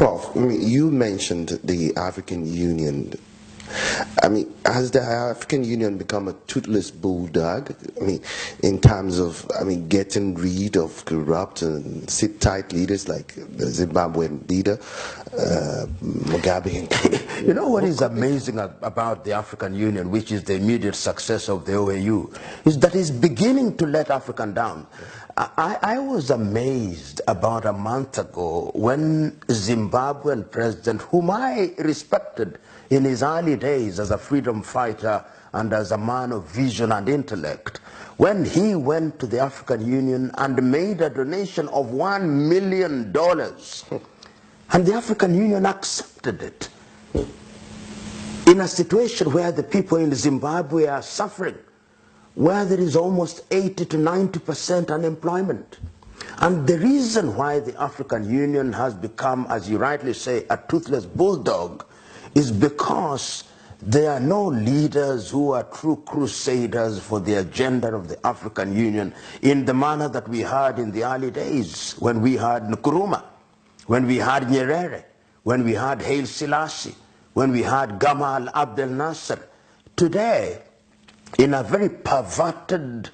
Prof, I mean, you mentioned the African Union. I mean, has the African Union become a toothless bulldog? I mean, in terms of, getting rid of corrupt and sit-tight leaders like the Zimbabwean leader, Mugabe? You know what is amazing about the African Union, which is the immediate success of the OAU, is that it's beginning to let Africa down. I was amazed about a month ago when Zimbabwean president, whom I respected in his early days as a freedom fighter and as a man of vision and intellect, when he went to the African Union and made a donation of $1 million, and the African Union accepted it, in a situation where the people in Zimbabwe are suffering, where there is almost 80 to 90% unemployment. And the reason why the African Union has become, as you rightly say, a toothless bulldog is because there are no leaders who are true crusaders for the agenda of the African Union in the manner that we had in the early days, when we had Nkrumah, when we had Nyerere, when we had Haile Selassie, when we had Gamal Abdel Nasser. Today, in a very perverted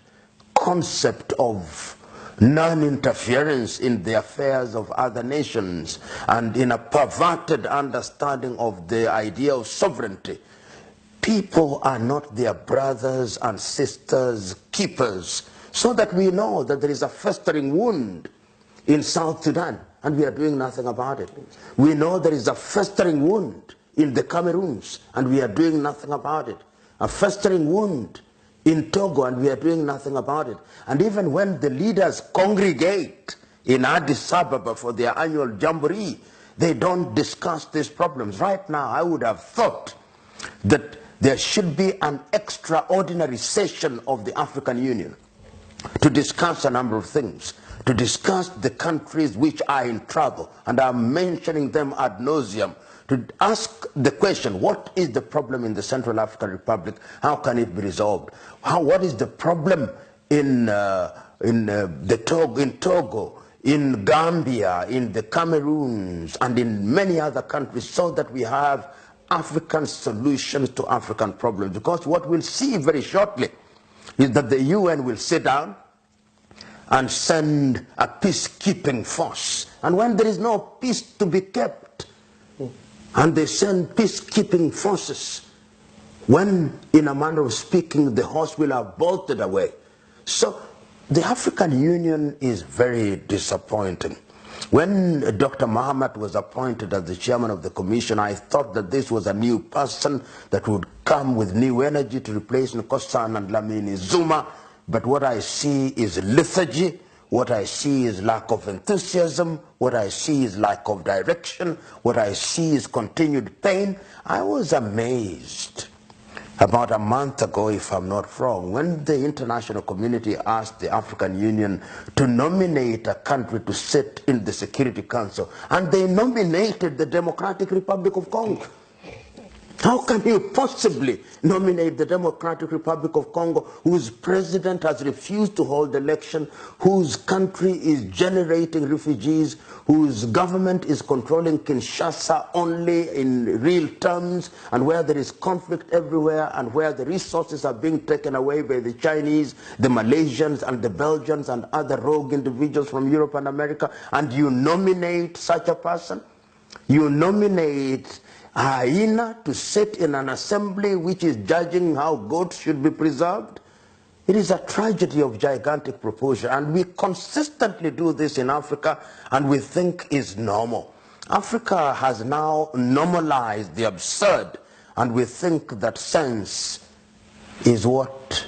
concept of non-interference in the affairs of other nations, and in a perverted understanding of the idea of sovereignty, people are not their brothers and sisters keepers, so that we know that there is a festering wound in South Sudan, and we are doing nothing about it. We know there is a festering wound in the Cameroons, and we are doing nothing about it. A festering wound in Togo, and we are doing nothing about it. And even when the leaders congregate in Addis Ababa for their annual jamboree, they don't discuss these problems. Right now, I would have thought that there should be an extraordinary session of the African Union to discuss a number of things, to discuss the countries which are in trouble, and I'm mentioning them ad nauseum, to ask the question, what is the problem in the Central African Republic? How can it be resolved? What is the problem in Togo, in Gambia, in the Cameroons, and in many other countries, so that we have African solutions to African problems? Because what we'll see very shortly is that the UN will sit down and send a peacekeeping force. And when there is no peace to be kept, and they send peacekeeping forces, when, in a manner of speaking, the horse will have bolted away. So the African Union is very disappointing. When Dr. Mahamat was appointed as the chairman of the commission, I thought that this was a new person that would come with new energy to replace Nkosana and Dlamini Zuma. But what I see is lethargy. What I see is lack of enthusiasm. What I see is lack of direction. What I see is continued pain. I was amazed about a month ago, if I'm not wrong, when the international community asked the African Union to nominate a country to sit in the Security Council, and they nominated the Democratic Republic of Congo. How can you possibly nominate the Democratic Republic of Congo, whose president has refused to hold election, whose country is generating refugees, whose government is controlling Kinshasa only in real terms, and where there is conflict everywhere, and where the resources are being taken away by the Chinese, the Malaysians, and the Belgians, and other rogue individuals from Europe and America, and you nominate such a person? You nominate a hyena to sit in an assembly which is judging how goats should be preserved? It is a tragedy of gigantic proportion, and we consistently do this in Africa, and we think is normal. Africa has now normalized the absurd, and we think that sense is what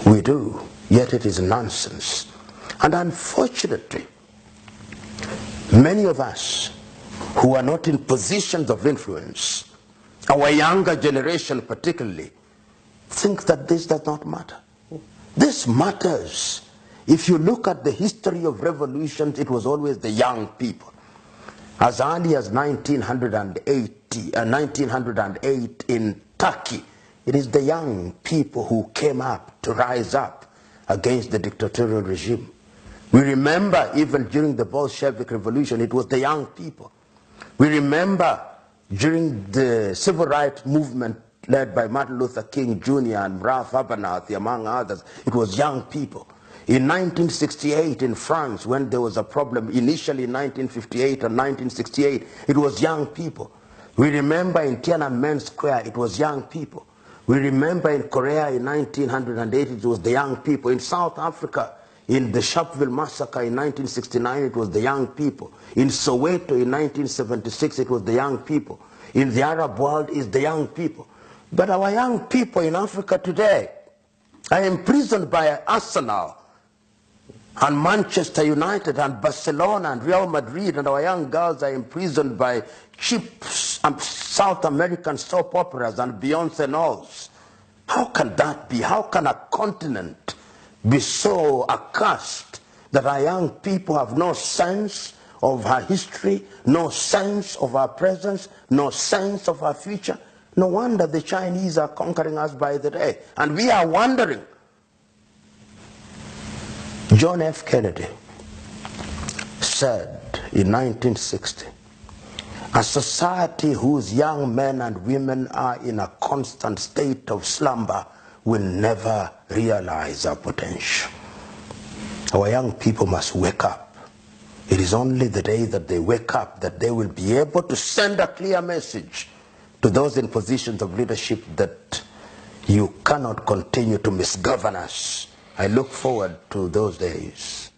we do, yet it is nonsense. And unfortunately, many of us who are not in positions of influence, our younger generation particularly, think that this does not matter. This matters. If you look at the history of revolutions, it was always the young people. As early as 1908 in Turkey, it is the young people who came up to rise up against the dictatorial regime. We remember even during the Bolshevik Revolution, it was the young people. We remember during the civil rights movement led by Martin Luther King Jr. and Ralph Abernathy, among others, it was young people. In 1968 in France, when there was a problem, initially in 1958 and 1968, it was young people. We remember in Tiananmen Square, it was young people. We remember in Korea in 1980, it was the young people. In South Africa, in the Sharpeville massacre in 1969, it was the young people. In Soweto in 1976, it was the young people. In the Arab world, it's the young people. But our young people in Africa today are imprisoned by Arsenal and Manchester United and Barcelona and Real Madrid, and our young girls are imprisoned by cheap South American soap operas and Beyonce and all. How can that be? How can a continent be so accursed that our young people have no sense of our history, no sense of our presence, no sense of our future? No wonder the Chinese are conquering us by the day. And we are wondering. John F. Kennedy said in 1960, a society whose young men and women are in a constant state of slumber will never realize our potential. Our young people must wake up. It is only the day that they wake up that they will be able to send a clear message to those in positions of leadership that you cannot continue to misgovern us. I look forward to those days.